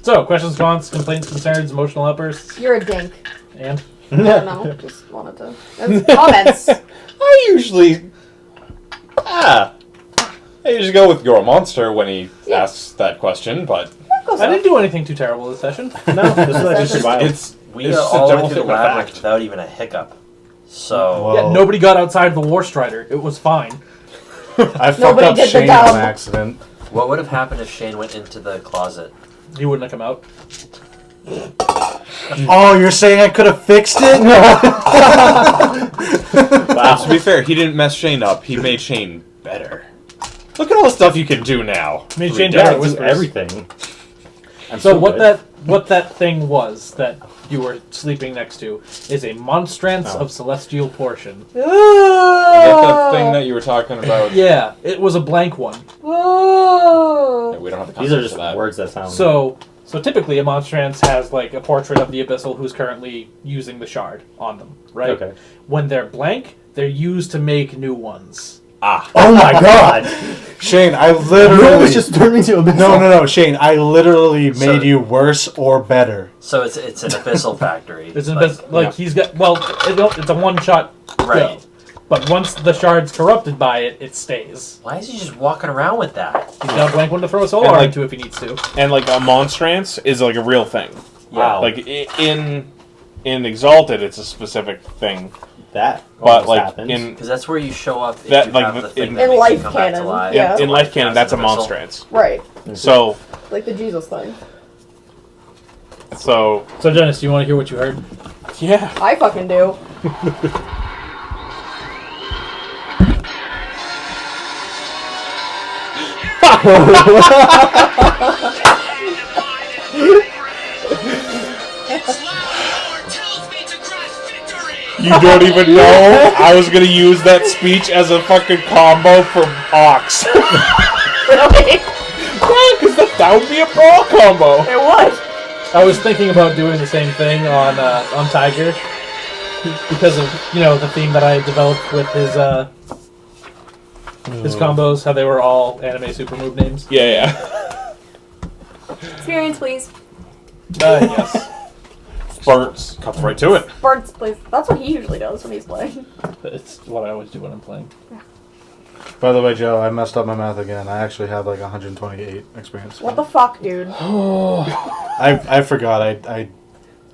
So, questions, comments, complaints, concerns, emotional outbursts, You're a dink. and I don't know. Just wanted to. That's comments. I usually go with you're a monster when he asks that question, but I didn't do anything too terrible this session. No, this is actually wild. We it's got all the way a through the devil's labyrinth fact. without even a hiccup. So Well, Yeah, nobody got outside the War Strider. It was fine. I fucked Nobody up did the Shane dumb. on accident. what would have happened if Shane went into the closet? He wouldn't have come out. Oh, you're saying I could have fixed it? Wow. To be fair, he didn't mess Shane up. He made Shane better. Look at all the stuff you can do now. I mean, Three Shane days. better Do whispers. everything. I'm So what good. that thing was that you were sleeping next to is a monstrance of celestial portion. Is that the thing that you were talking about? Yeah, it was a blank one. Yeah, we don't have the These are context just of that. words that sound. So typically a monstrance has like a portrait of the Abyssal who's currently using the shard on them, right? Okay. When they're blank, they're used to make new ones. Oh my god! Shane, I literally... just turned into a No, Shane, I literally made you worse or better. So it's an abyssal factory. It's he's got it's a one shot Right. go. But once the shard's corrupted by it, it stays. Why is he just walking around with that? He's got a blank one to throw a soul And, art like- into if he needs to. And like a monstrance is like a real thing. Wow. Like in Exalted, it's a specific thing. That But almost like happens. in Because that's where you show up. If That, you like, have the thing in- that In makes life you come back to canon, life. yeah. in life canon, that's a Abyssal. monstrance. Right. So Like the Jesus thing. So Dennis, do you want to hear what you heard? yeah. I fucking do. You don't even know I was gonna use that speech as a fucking combo for Ox. Really? Because that would be a brawl combo. It was. I was thinking about doing the same thing on Tiger because of the theme that I developed with his combos, how they were all anime super move names. Yeah. Experience, please. Yes. Burns. Cuts right to it. Birds, please. That's what he usually does when he's playing. It's what I always do when I'm playing. By the way, Joe, I messed up my math again. I actually have like 128 experience. What the fuck, dude? I forgot. I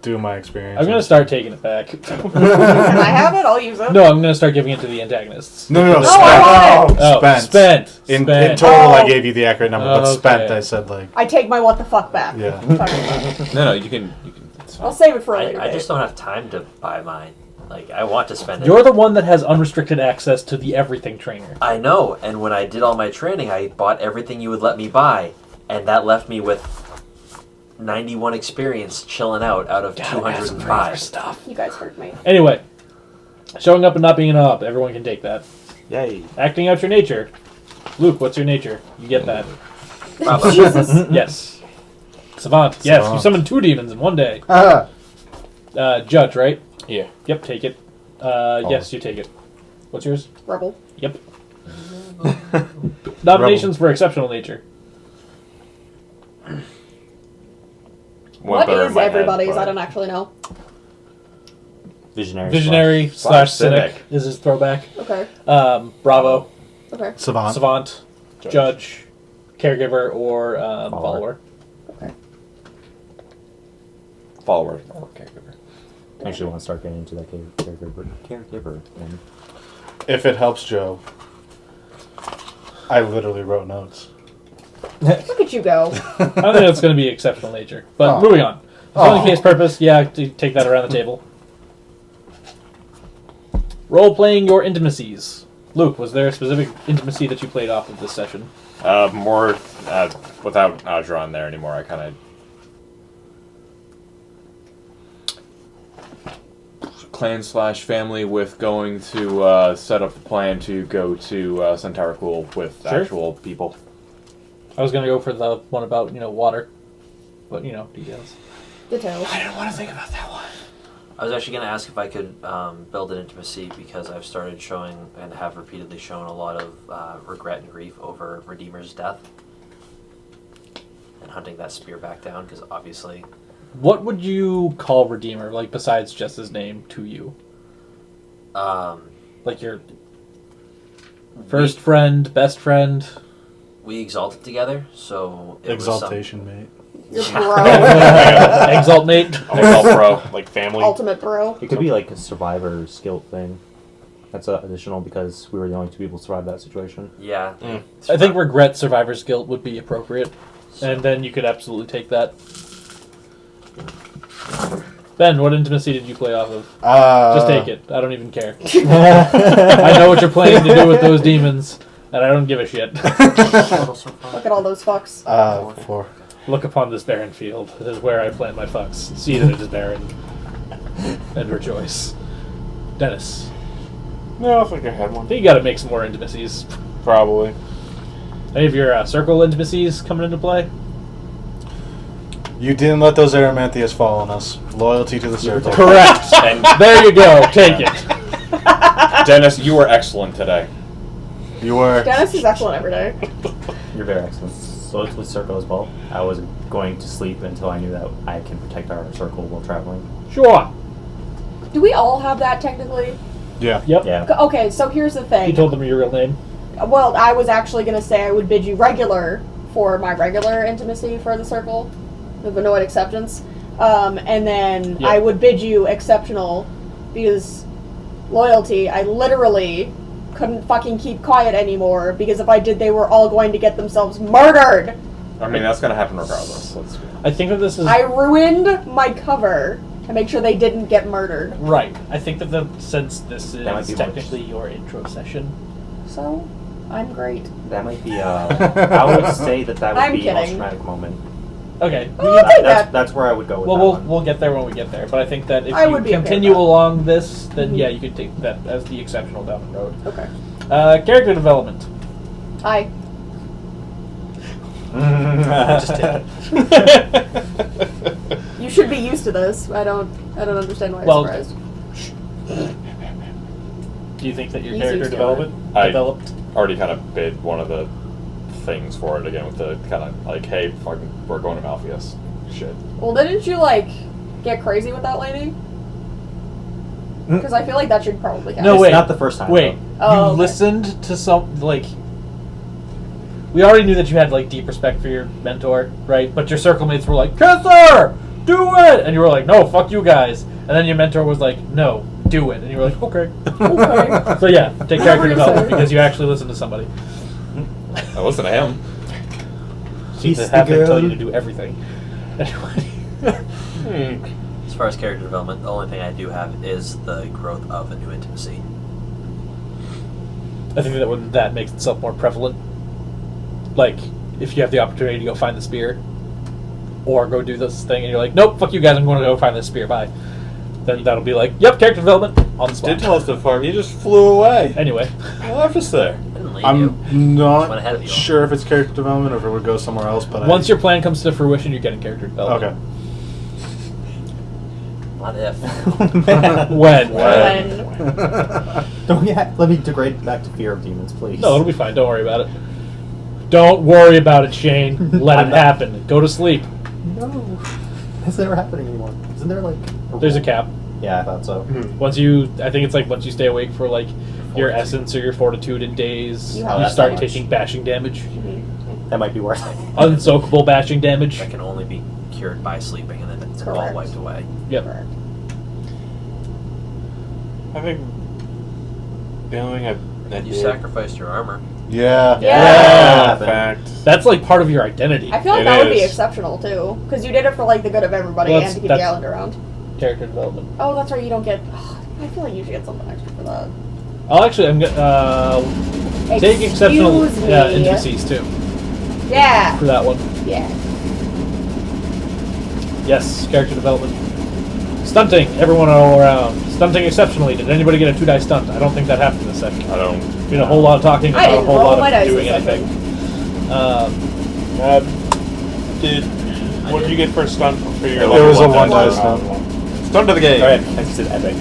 do my experience. I'm gonna start taking it back. Can I have it? I'll use it. No, I'm gonna start giving it to the antagonists. No. No, I want it. Oh, Spent. In total, I Oh. gave you the accurate number, but Okay. spent, I said like, I take my what the fuck back. yeah. Fuck. No, you can. It's fine. I'll save it for a later I date. just don't have time to buy mine. Like, I want to spend it. You're the one that has unrestricted access to the everything trainer. I know, and when I did all my training, I bought everything you would let me buy, and that left me with 91 experience chilling out of 205. Stuff. You guys hurt me. Anyway, showing up and not being an op, everyone can take that. Yay. Acting out your nature. Luke, what's your nature? You get that. Bravo. Jesus. Yes. Savant. Yes, you Savant. summoned 2 demons in one day. Ah, Judge, right? Yeah. Yep, take it. Yes, you take it. What's yours? Rebel. Yep. Nominations for exceptional nature. What better in is my head, everybody's? but- I don't actually know. Visionary slash cynic is his throwback. Okay. Bravo. Okay. Savant. Judge. Caregiver or follower. Okay. Follower or caregiver. I actually want to start getting into that caregiver thing. If it helps Joe, I literally wrote notes. Look at you go. I don't think that's going to be exceptional nature. But Oh. moving on. For Oh. any case purpose, yeah, take that around the table. Role-playing your intimacies. Luke, was there a specific intimacy that you played off of this session? More without Audra on there anymore. I kind of clan/family with going to set up the plan to go to Centaur Cool with Sure. actual people. I was going to go for the one about, water. But, details. Details. I didn't want to think about that one. I was actually going to ask if I could build an intimacy because I've started showing and have repeatedly shown a lot of regret and grief over Redeemer's death. And and hunting that spear back down because obviously. What would you call Redeemer, like, besides just his name to you? Like your first friend, best friend? We exalted together, so... Exaltation, mate. Your bro. Exalt mate? Exalt bro, like family. Ultimate bro. It could be like a survivor skill thing. That's additional because we were the only two people to survive that situation. Yeah. I think regret survivor's guilt would be appropriate. And then you could absolutely take that. Ben, what intimacy did you play off of? Just take it. I don't even care. I know what you're planning to do with those demons, and I don't give a shit. Look at all those fucks. 4. Look upon this barren field. This is where I plant my fucks. See that it is barren. And rejoice. Dennis. No, I think I had I one. think you gotta make some more intimacies. Probably. Any of your circle intimacies coming into play? You didn't let those Aramanthias fall on us. Loyalty to the circle. Correct! And There you go. Take it. Dennis, you were excellent today. You were. Dennis is excellent every day. You're very excellent. So it's with circle as well. I wasn't going to sleep until I knew that I can protect our circle while traveling. Sure. Do we all have that technically? Yeah. Yep. Yeah. Okay, so here's the thing. You told them your real name. Well, I was actually going to say I would bid you regular for my regular intimacy for the circle, the Vanoid acceptance. And then Yep. I would bid you exceptional because loyalty, I literally couldn't fucking keep quiet anymore because if I did, they were all going to get themselves murdered. I mean, that's gonna happen regardless. I think that this is... I ruined my cover to make sure they didn't get murdered. Right. I think that since this That might is be technically your intro session... So, I'm great. That might be. I would say that would I'm be the most kidding. traumatic moment. Okay. I'll take That's, that. that's where I would go with Well, that one. we'll get there when we get there. But I think that if I you would be okay continue with that. along this, then Mhm. yeah, you could take that as the exceptional down the road. Okay. Character development. Hi. Just take it. You should be used to this. I don't understand why Well, you're surprised. Do you think that your He's character used to development I- developed? Already kind of bid one of the things for it again with the kind of like, hey, fucking, we're going to Malpheus. Shit. Well, didn't you, like, get crazy with that lady? Because I feel like that should probably count. No, It's wait. not the first time. Wait. Oh, You okay. listened to some, like... We already knew that you had, like, deep respect for your mentor, right? But your circle mates were like, kiss her! Do it! And you were like, no, fuck you guys. And then your mentor was like, no, do it. And you were like, okay. Okay. So yeah, take Whatever character you development say. because you actually listened to somebody. I listen to him. Seems to He's the have to tell you girl. to do everything. Anyway. As far as character development, the only thing I do have is the growth of a new intimacy. I think that when that makes itself more prevalent, like if you have the opportunity to go find the spear, or go do this thing, and you're like, nope, fuck you guys, I'm going to go find this spear. Bye. Then that'll be like, yep, character development on the spot. Did tell us to farm. He just flew away. Anyway, I left us there. I didn't leave you. I'm Went ahead of not you. sure if it's character development or if it would go somewhere else, but once your plan comes to fruition, you're getting character development. Okay. Not if. When? Don't let me degrade back to fear of demons, please. No, it'll be fine. Don't worry about it. Don't worry about it, Shane. Let it happen. Go to sleep. No. It's never happening anymore. Isn't there like... There's a cap. Yeah, I thought so. Once you, I think it's like once you stay awake for like your essence or your fortitude in days, You you, have start that much. taking bashing damage. That might be worth it. Unsoakable bashing damage. That can only be cured by sleeping, and then it's all Correct. wiped away. Yep. I think the only thing that You did- sacrificed your armor. Yeah. Yeah. fact. That's like part of your identity. I feel like It that would be is. exceptional, too. Because you did it for, like, the good of everybody Well, and to keep that's- the island around. Character development. Oh, that's right, you don't get... I feel like you should get something extra for that. I'll actually, I'm gonna take exceptional Excuse me. intimacies too Yeah. for that one. Yeah. Yes, character development. Stunting, everyone all around. Stunting exceptionally. Did anybody get a 2-die stunt? I don't think that happened this session. I don't. Been a whole lot of talking, I about a didn't whole roll lot my of dice doing this anything. What did you get for a stunt for your It level was a 1 one-die stunt? stunt. Stunt of the game. Alright, I said epic.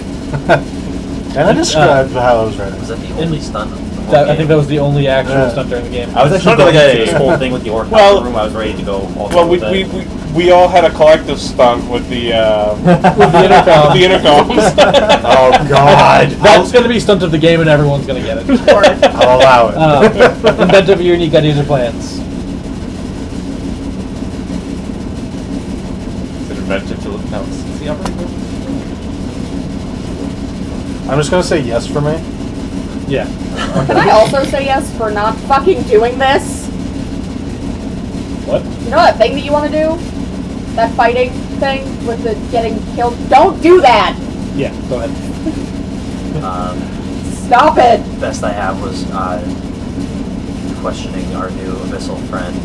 And I described how I was writing. Was that the In- only stunt of the I think that was the only actual stunt during the game. I was actually Sounded going like to a- this whole thing with the orc Well- room. I was ready to go. All Well, with it. we all had a collective stunt with the With the intercom. the intercoms. Oh God! That's going to be stunt of the game, and everyone's going to get it. I'll allow it. Invent of your unique ideas or plans. Is it invented to look? No, it's the operating room. I'm just gonna say yes for me. Yeah. Can I also say yes for not fucking doing this? What? You know that thing that you want to do? That fighting thing with the getting killed? Don't do that! Yeah, go ahead. Stop it! Best I have was questioning our new abyssal friend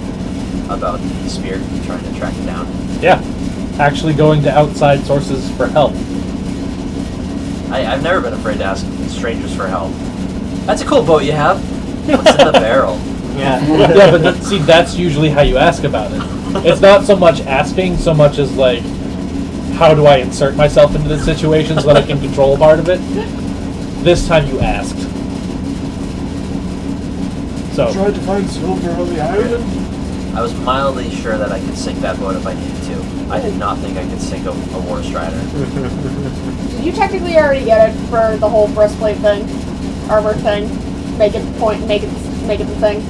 about the spear, trying to track it down. Yeah. Actually going to outside sources for help. I've never been afraid to ask strangers for help. That's a cool boat you have. What's in the barrel? Yeah. Yeah, but see, that's usually how you ask about it. It's not so much asking, so much as like, how do I insert myself into this situation so that I can control part of it? This time you asked. So. Tried to find silver on the island. I was mildly sure that I could sink that boat if I needed to. I did not think I could sink a war strider. Did you technically already get it for the whole breastplate thing? Armor thing? Make it the thing?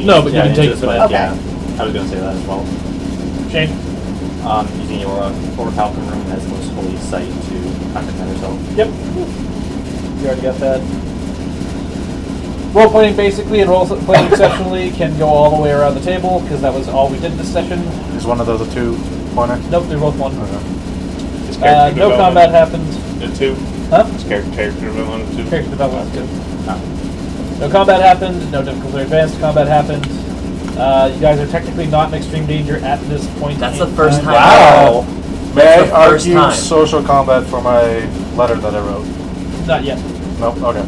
No, but you can take it for that. Okay. Yeah, I was going to say that as well. Shane? Using your Falcon room as the most holy site to contact yourself. Yep. You already got that. Role playing basically and role playing exceptionally can go all the way around the table because that was all we did this session. Is one of those a 2-pointer? Nope, they're both one. Okay. His character No development. combat happened. The two. Huh? His character development too. Character development too. No combat happened. No difficulty or advanced combat happened. You guys are technically not in extreme danger at this point. That's in the first time. Wow. May That's I the first argue time. social combat for my letter that I wrote? Not yet. Nope. Okay.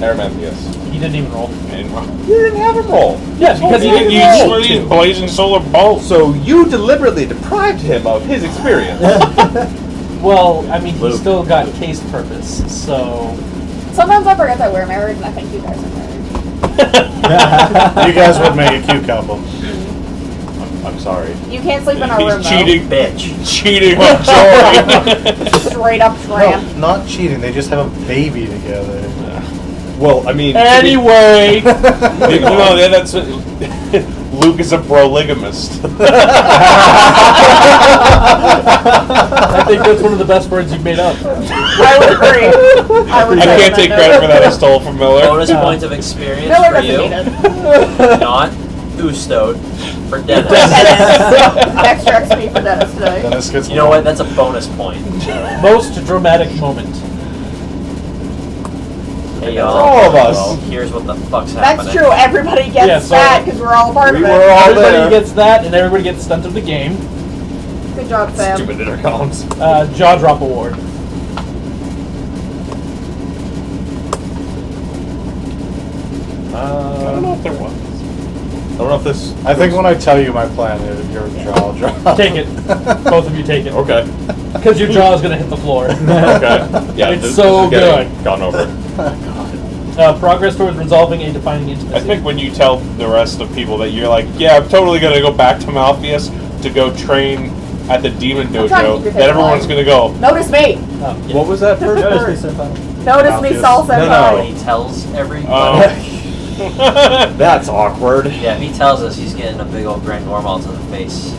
Airman, yes. He didn't even roll. And You didn't have him roll. Yeah, because he didn't you roll. just these blazing solar bolts. So you deliberately deprived him of his experience. Well, I mean, he Luke. still got case purpose, so. Sometimes I forget that we're married and I think you guys are married. You guys would make a cute couple. I'm sorry. You can't sleep in our room He's cheating, Bitch. cheating on Jory. though. Straight up tramp. No, not cheating. They just have a baby together. Well, I mean. Anyway! No, that's Luke is a proligamist. I think that's one of the best words you've made up. I would agree. I would I say can't take credit for that. I stole from Miller. Bonus point of experience Miller for doesn't you. need it. Not Ustode for Dennis. Extra XP for Dennis today. Dennis gets You know what? That's a bonus point. Most dramatic moment. Hey y'all. all of us. Well, here's what the fuck's happening. That's true. Everybody gets Yeah, so that because we're all a part of it. were all Everybody there. gets that, and everybody gets stunt of the game. Good job, Sam. Stupid intercoms. Jaw drop award. I don't know if there was. I don't know if this. I think when I tell you my plan, your jaw drops. Take it. Both of you take it. Okay. Because your jaw is going to hit the floor. Okay. Yeah. It's this so is getting good. Gone over. Progress towards resolving a defining intimacy. I think when you tell the rest of people that you're like, yeah, I'm totally gonna go back to Malpheus to go train at the demon I'm trying to dojo, keep your that face everyone's alive. gonna go. Notice me. Yeah. What was that first word? Notice me, Saul When Senpai. he tells everybody. Oh. That's awkward. Yeah, if he tells us, he's getting a big old Grand Normal to the face.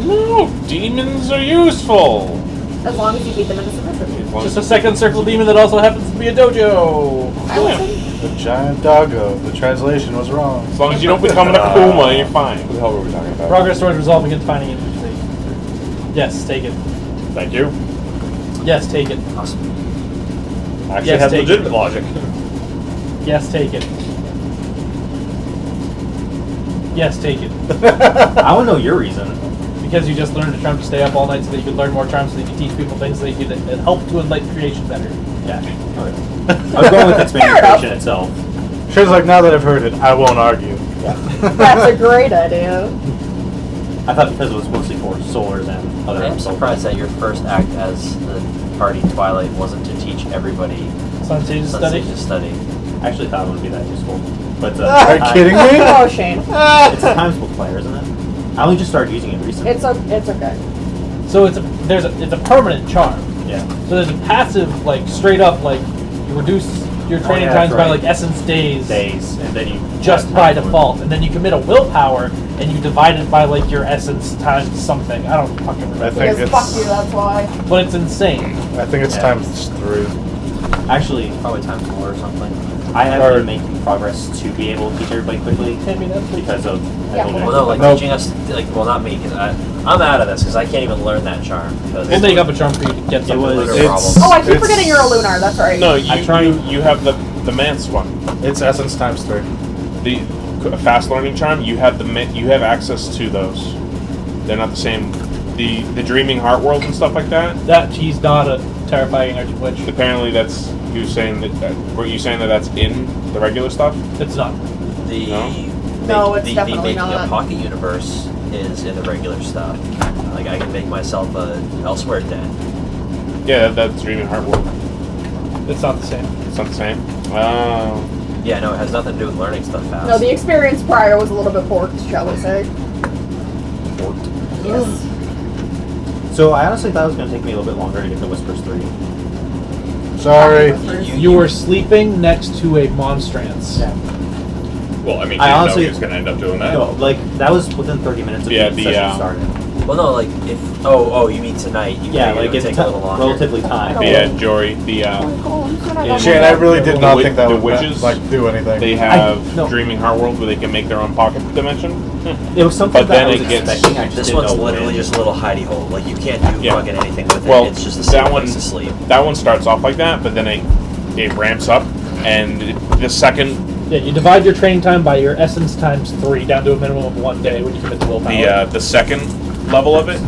No, demons are useful. As long as you beat them in the submission. Just a second circle demon that also happens to be a dojo. I listen. The giant doggo. The translation was wrong. As long as you don't become an Akuma, you're fine. What the hell were we talking about? Progress towards resolving and defining intimacy. Yes, take it. Thank you. Yes, take it. Awesome. Actually Yes, has take legitimate it. logic. Yes, take it. Yes, take it. I want to know your reason. Because you just learned a charm to stay up all night so that you could learn more charms so that you could teach people things so that you could help to enlighten creation better. Yeah. Okay. I was going with expanding Fair enough. creation itself. She's like, now that I've heard it, I won't argue. That's a great idea. I thought because it was mostly for solars and other. I am surprised that your first act as the party Twilight wasn't to teach everybody Sun Sage Sun study. Sage to study. I actually thought it would be that useful. But Are you kidding me? Oh, Shane. It's a times multiplier, isn't it? I only just started using it recently. It's okay. So it's a permanent charm. Yeah. So there's a passive, like straight up, like you reduce your training yeah, times that's by right. like essence days, And then you just have by time to- default, and then you commit a willpower and you divide it by like your essence times something. I don't fucking remember. I think Because fuck you, that's why. But it's insane. I think it's Yeah. times 3. Actually, Probably times 4 or something. I have Or- been making progress to be able to teach everybody quickly because of. I Yeah. told you Well, no, like Nope. teaching us, like, well, not me, because I'm out of this because I can't even learn that charm. We'll make up a charm for you to get something was- later. It's- Problem. Oh, I keep It's- forgetting you're a lunar. That's right. No, I tried- you have the Mance one. It's essence times 3. The fast learning charm. You have you have access to those. They're not the same. The dreaming heart world and stuff like that. That he's not a terrifying archwitch. Apparently, that's you saying that. Were you saying that that's in the regular stuff? It's not. The No, it's the definitely making not. a pocket universe is in the regular stuff. Like I can make myself a elsewhere den. Yeah, that's dreaming heart world. It's not the same. It's not the same. Oh. Yeah, no, it has nothing to do with learning stuff fast. No, the experience prior was a little bit porked, shall we say. Yes. So I honestly thought it was going to take me a little bit longer to get the Whispers 3. Sorry. You were sleeping next to a monstrance. Well, I mean, I you honestly- know he was going to end up doing that. No, like that was within 30 minutes of Yeah, the the, session started. Well, no, like if oh you mean tonight? You Yeah, figured like it would it's take a little longer. relatively time. But yeah, Jory. Shane, I really did not The think that the would witches, like do anything. They have no. dreaming heart world where they can make their own pocket dimension. It was something But that then I was it gets- expecting. I just This didn't one's know literally when. just a little hidey hole. Like you can't do Yeah. fucking anything with it. Well, It's just a that safe one- place to sleep. That one starts off like that, but then it ramps up, and the second Yeah, you divide your training time by your essence times 3 down to a minimum of 1 day when you commit to willpower. the second level of it